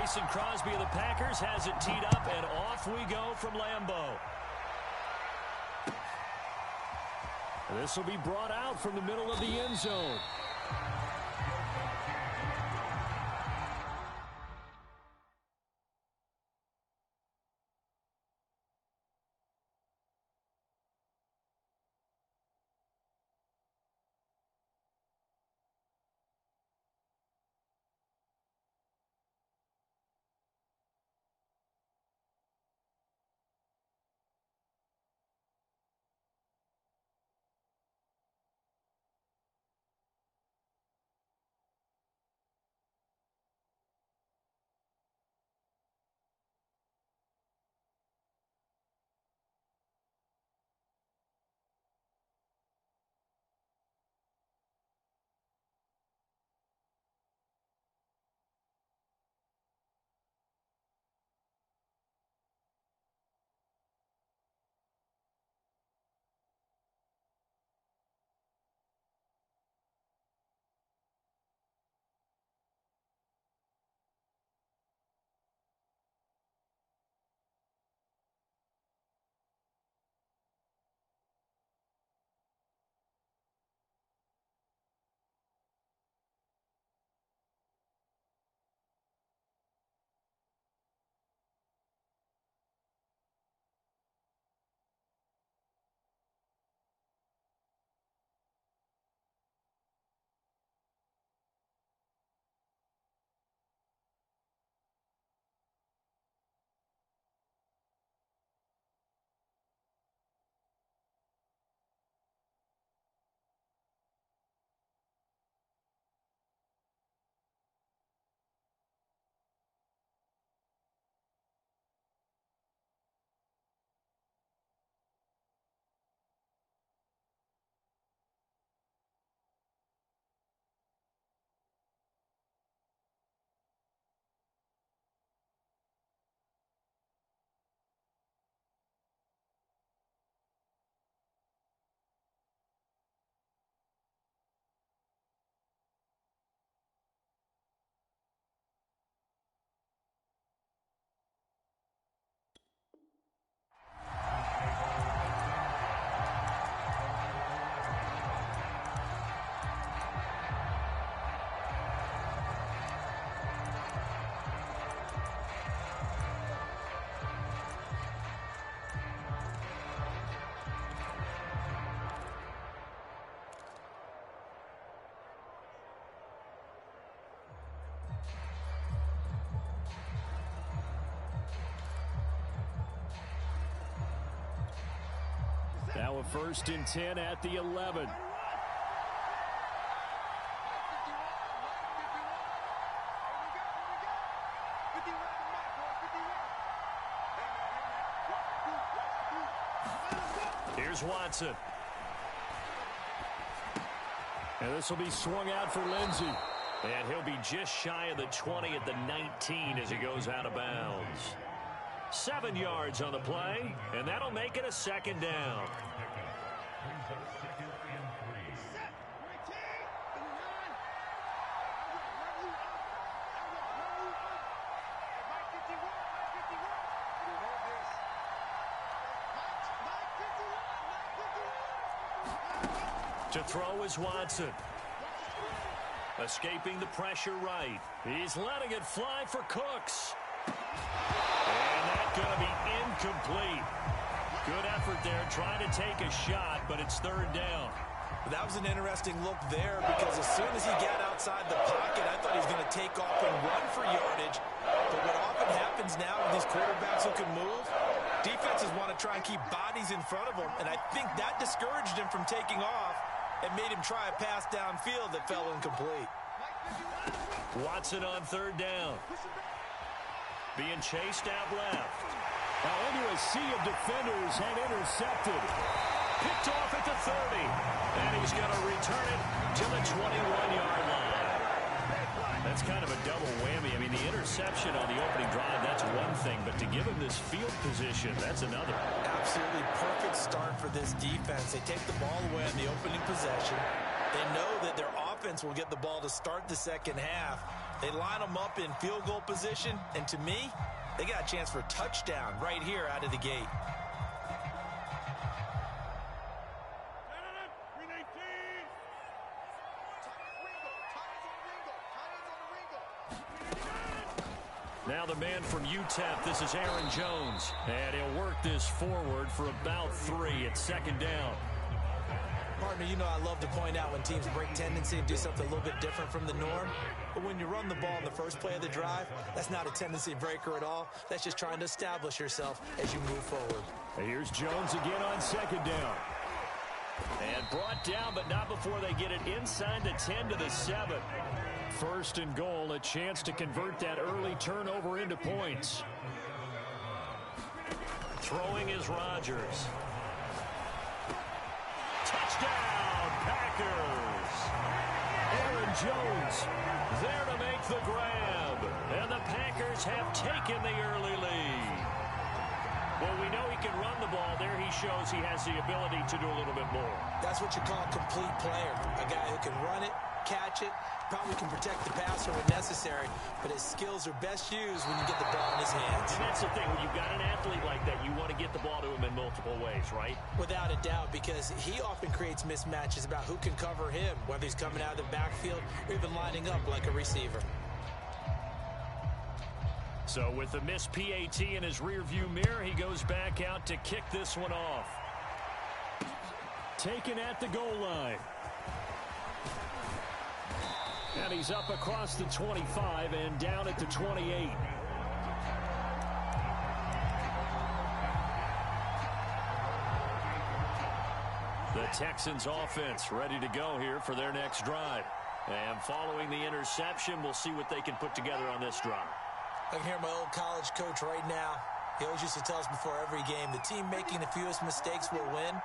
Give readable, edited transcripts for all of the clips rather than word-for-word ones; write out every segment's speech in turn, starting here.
Mason Crosby of the Packers has it teed up, and off we go from Lambeau. This will be brought out from the middle of the end zone. Now a 1st and 10 at the 11. Here's Watson. And this will be swung out for Lindsey. And he'll be just shy of the 20 at the 19 as he goes out of bounds. 7 yards on the play, and that'll make it a 2nd down. To throw is Watson. Escaping the pressure right. He's letting it fly for Cooks. And that's going to be incomplete. Good effort there trying to take a shot, but it's 3rd down. That was an interesting look there because as soon as he got outside the pocket, I thought he was going to take off and run for yardage. But what often happens now with these quarterbacks who can move, defenses want to try and keep bodies in front of them, and I think that discouraged him from taking off and made him try a pass downfield that fell incomplete. Watson on 3rd down. Being chased out left. Now into a sea of defenders and intercepted. Picked off at the 30. And he's going to return it to the 21-yard line. That's kind of a double whammy. I mean, the interception on the opening drive, that's one thing. But to give him this field position, that's another. Absolutely perfect start for this defense. They take the ball away on the opening possession. They know that their offense will get the ball to start the second half. They line them up in field goal position, and to me, they got a chance for a touchdown right here out of the gate. Now the man from UTEP, this is Aaron Jones. And he'll work this forward for about 3. It's second down. Partner, you know I love to point out when teams break tendency and do something a little bit different from the norm. But when you run the ball in the first play of the drive, that's not a tendency breaker at all. That's just trying to establish yourself as you move forward. Here's Jones again on second down. And brought down, but not before they get it inside the 10 to the 7. First and goal, a chance to convert that early turnover into points. Throwing is Rodgers. Touchdown, Packers! Aaron Jones there to make the grab. And the Packers have taken the early lead. Well, we know he can run the ball. There he shows he has the ability to do a little bit more. That's what you call a complete player. A guy who can run it, catch it, probably can protect the passer when necessary, but his skills are best used when you get the ball in his hands. And that's the thing. When you've got an athlete like that, you want to get the ball to him in multiple ways, right? Without a doubt, because he often creates mismatches about who can cover him, whether he's coming out of the backfield or even lining up like a receiver. So with the missed PAT in his rearview mirror, he goes back out to kick this one off. Taken at the goal line. And he's up across the 25 and down at the 28. The Texans offense ready to go here for their next drive. And following the interception, we'll see what they can put together on this drive. I can hear my old college coach right now. He always used to tell us before every game, the team making the fewest mistakes will win.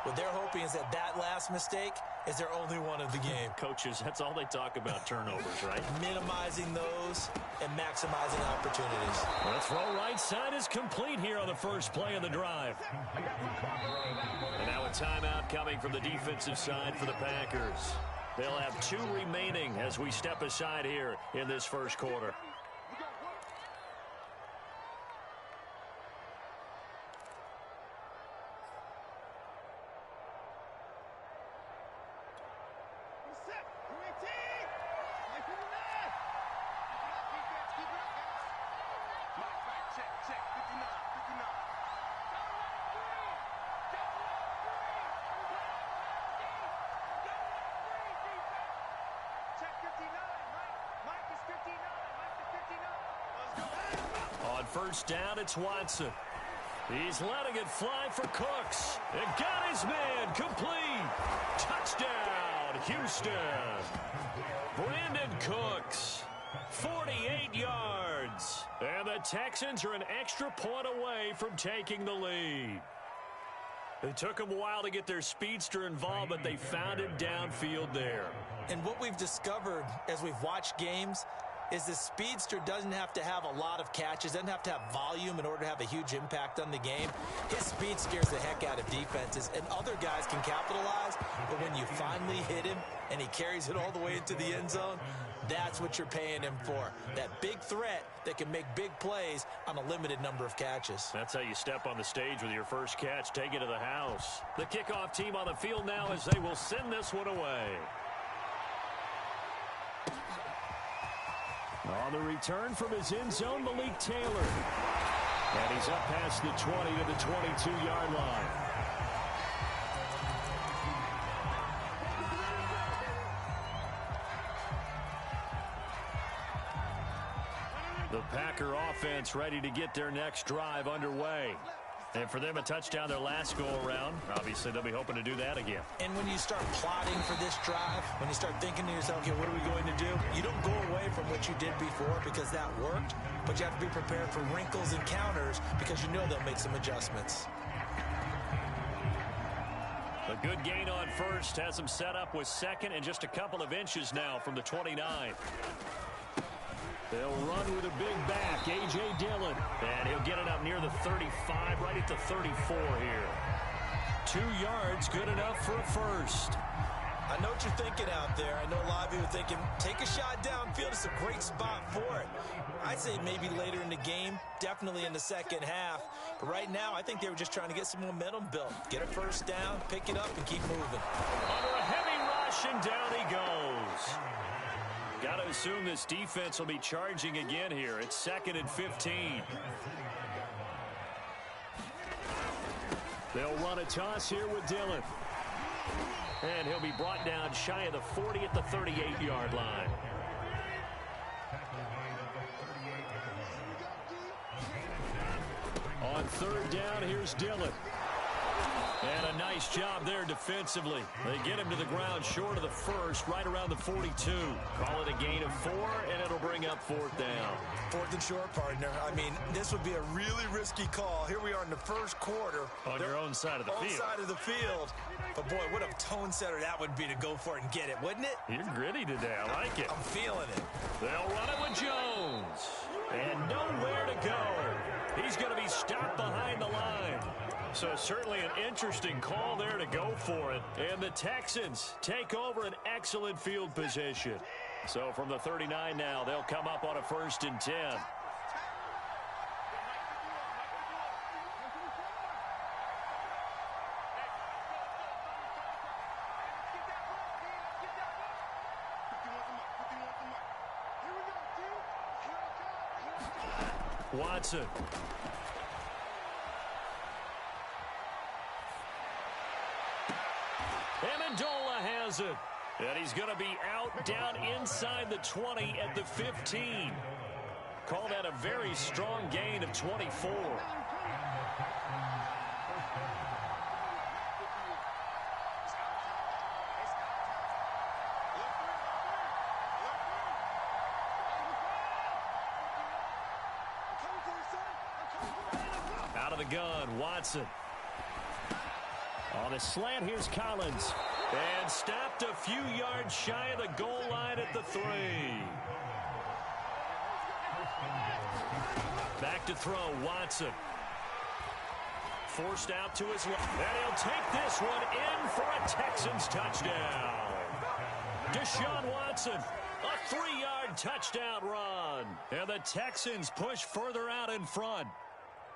What they're hoping is that last mistake is their only one of the game. Coaches, that's all they talk about, turnovers, right? Minimizing those and maximizing opportunities. The throw right side is complete here on the first play of the drive. And now a timeout coming from the defensive side for the Packers. They'll have 2 remaining as we step aside here in this first quarter. On first down, it's Watson. He's letting it fly for Cooks. And got his man complete. Touchdown, Houston. Brandon Cooks, 48 yards. And the Texans are an extra point away from taking the lead. It took them a while to get their speedster involved, but they found him downfield there. And what we've discovered as we've watched games is the speedster doesn't have to have a lot of catches, doesn't have to have volume in order to have a huge impact on the game. His speed scares the heck out of defenses, and other guys can capitalize, but when you finally hit him and he carries it all the way into the end zone, that's what you're paying him for. That big threat that can make big plays on a limited number of catches. That's how you step on the stage with your first catch, take it to the house. The kickoff team on the field now as they will send this one away. On the return from his end zone, Malik Taylor. And he's up past the 20 to the 22-yard line. The Packer offense ready to get their next drive underway. And for them, a touchdown their last go-around. Obviously, they'll be hoping to do that again. And when you start plotting for this drive, when you start thinking to yourself, okay, what are we going to do? You don't go away from what you did before because that worked, but you have to be prepared for wrinkles and counters because you know they'll make some adjustments. A good gain on first has them set up with second and just a couple of inches now from the 29. They'll run with a big back, A.J. Dillon. And he'll get it up near the 35, right at the 34 here. 2 yards, good enough for a first. I know what you're thinking out there. I know a lot of you are thinking, take a shot downfield. It's a great spot for it. I'd say maybe later in the game, definitely in the second half. But right now, I think they were just trying to get some momentum built. Get a first down, pick it up, and keep moving. Under a heavy rush, and down he goes. Got to assume this defense will be charging again here. It's 2nd and 15. They'll run a toss here with Dillon. And he'll be brought down shy of the 40 at the 38-yard line. On 3rd down, here's Dillon. And a nice job there defensively. They get him to the ground short of the first, right around the 42. Call it a gain of 4, and it'll bring up 4th down. 4th and short, partner. I mean, this would be a really risky call. Here we are in the first quarter. On your own side of the field. Side of the field. But, boy, what a tone setter that would be to go for it and get it, wouldn't it? You're gritty today. I like it. I'm feeling it. They'll run it with Jones. And nowhere to go. He's going to be stopped behind the line. So certainly an interesting call there to go for it. And the Texans take over an excellent field position. So from the 39 now, they'll come up on a 1st and 10. Watson. Amendola has it. And he's going to be out down inside the 20 at the 15. Call that a very strong gain of 24. Out of the gun, Watson. On the slant, here's Collins. And stopped a few yards shy of the goal line at the 3. Back to throw, Watson. Forced out to his left. And he'll take this one in for a Texans touchdown. Deshaun Watson, a 3-yard touchdown run. And the Texans push further out in front.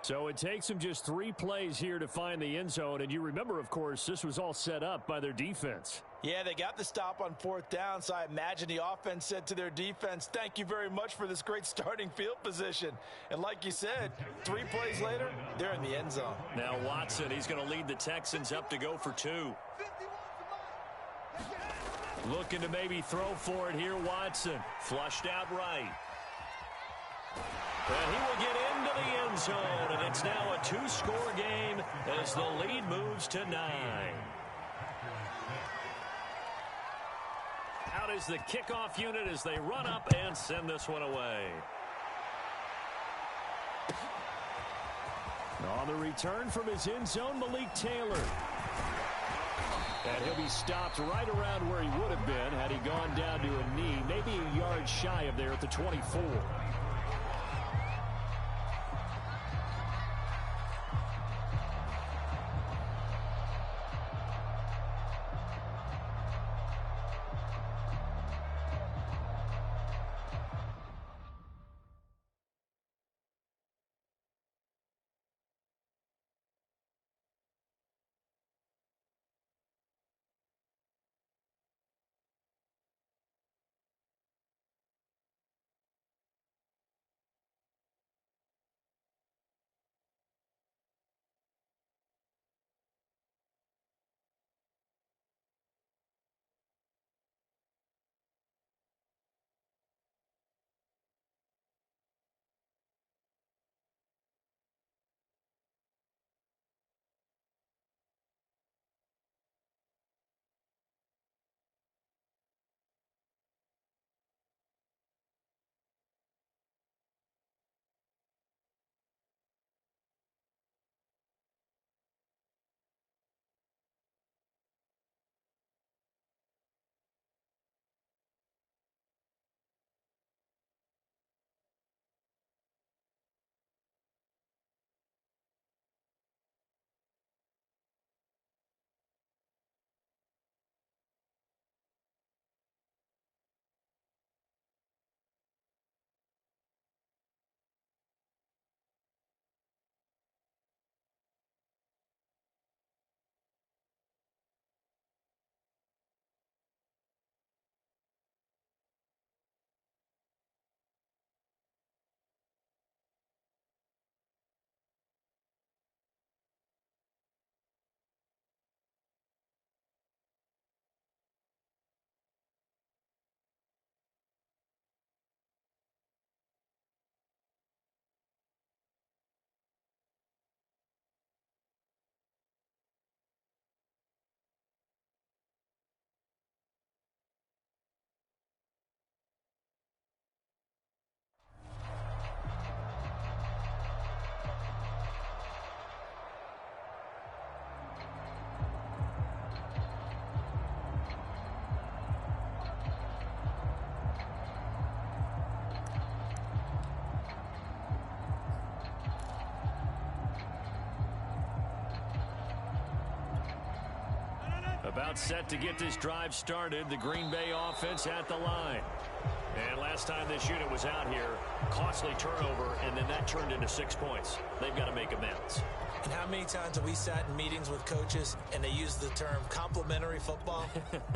So it takes them just 3 plays here to find the end zone. And you remember, of course, this was all set up by their defense. Yeah, they got the stop on 4th down, so I imagine the offense said to their defense, thank you very much for this great starting field position. And like you said, 3 plays later, they're in the end zone. Now Watson, he's going to lead the Texans up to go for 2. Looking to maybe throw for it here, Watson. Flushed out right. And he will get into the end zone, and it's now a 2-score game as the lead moves to 9. Out is the kickoff unit as they run up and send this one away. On the return from his end zone, Malik Taylor. And he'll be stopped right around where he would have been had he gone down to a knee, maybe a yard shy of there at the 24. About set to get this drive started. The Green Bay offense at the line. And last time this unit was out here, costly turnover, and then that turned into 6 points. They've got to make amends. And how many times have we sat in meetings with coaches and they use the term complementary football?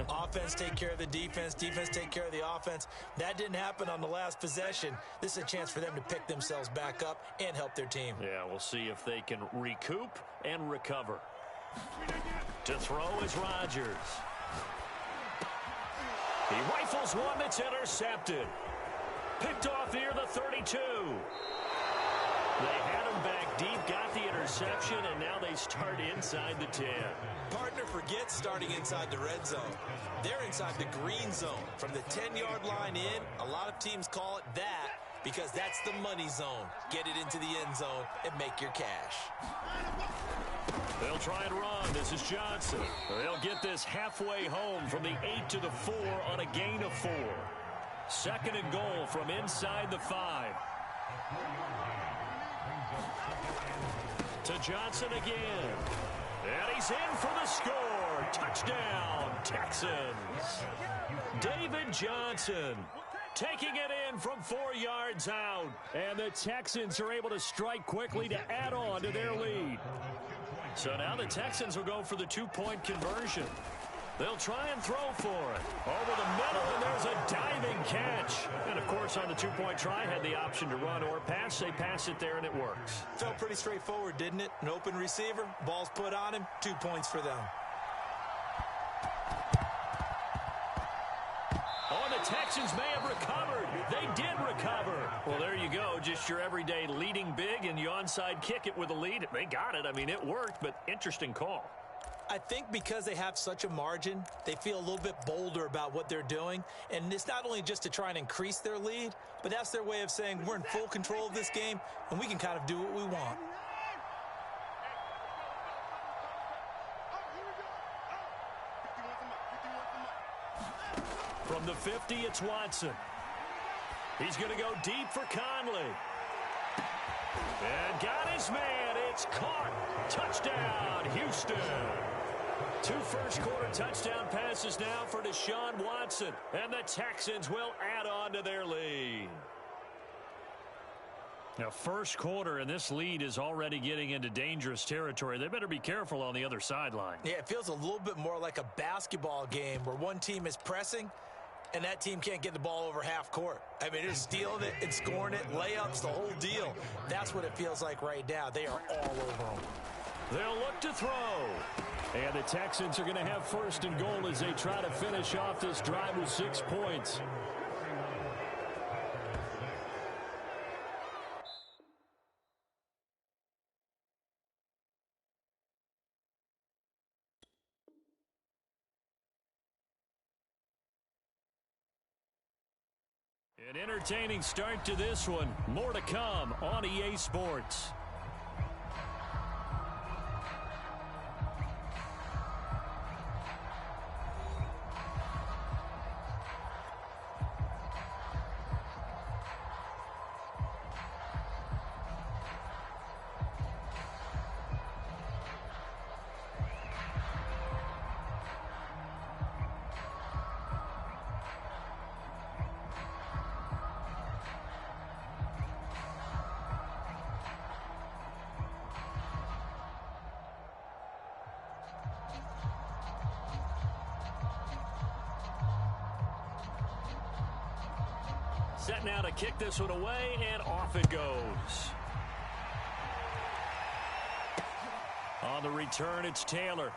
Offense take care of the defense, defense take care of the offense. That didn't happen on the last possession. This is a chance for them to pick themselves back up and help their team. Yeah, we'll see if they can recoup and recover. To throw is Rodgers. He rifles one that's intercepted. Picked off near the 32. They had him back deep, got the interception, and now they start inside the 10. Partner forgets starting inside the red zone. They're inside the green zone. From the 10-yard line in, a lot of teams call it that because that's the money zone. Get it into the end zone and make your cash. They'll try and run. This is Johnson. They'll get this halfway home from the 8 to the 4 on a gain of 4. Second and goal from inside the 5. To Johnson again. And he's in for the score. Touchdown, Texans. David Johnson taking it in from 4 yards out. And the Texans are able to strike quickly to add on to their lead. So now the Texans will go for the 2-point conversion. They'll try and throw for it. Over the middle, and there's a diving catch. And, of course, on the 2-point try, had the option to run or pass. They pass it there, and it works. Felt pretty straightforward, didn't it? An open receiver, ball's put on him, 2 points for them. Oh, the Texans may have recovered. They did recover. Well, there you go. Just your everyday leading big, and you onside kick it with a lead. They got it. I mean, it worked, but interesting call. I think because they have such a margin, they feel a little bit bolder about what they're doing. And it's not only just to try and increase their lead, but that's their way of saying we're in full control of this game, and we can kind of do what we want. From the 50, it's Watson. He's going to go deep for Conley. And got his man. It's caught. Touchdown, Houston. 2 first-quarter touchdown passes now for Deshaun Watson. And the Texans will add on to their lead. Now, first quarter, and this lead is already getting into dangerous territory. They better be careful on the other sideline. Yeah, it feels a little bit more like a basketball game where one team is pressing and that team can't get the ball over half court. I mean, they're stealing it and scoring it, layups, the whole deal. That's what it feels like right now. They are all over them. They'll look to throw. And the Texans are going to have first and goal as they try to finish off this drive with 6 points. An entertaining start to this one. More to come on EA Sports. Set now to kick this one away, and off it goes. On the return, it's Taylor.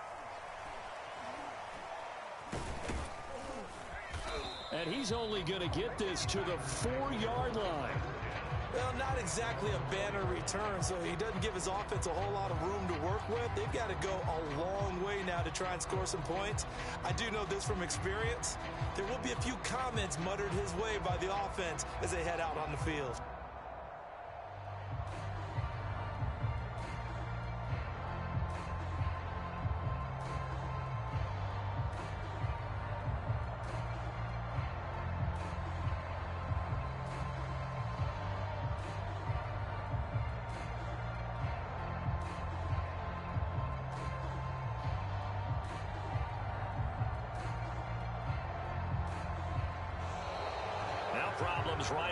And he's only going to get this to the 4-yard line. Well, not exactly a banner return, so he doesn't give his offense a whole lot of room to work with. They've got to go a long way now to try and score some points. I do know this from experience. There will be a few comments muttered his way by the offense as they head out on the field. problems right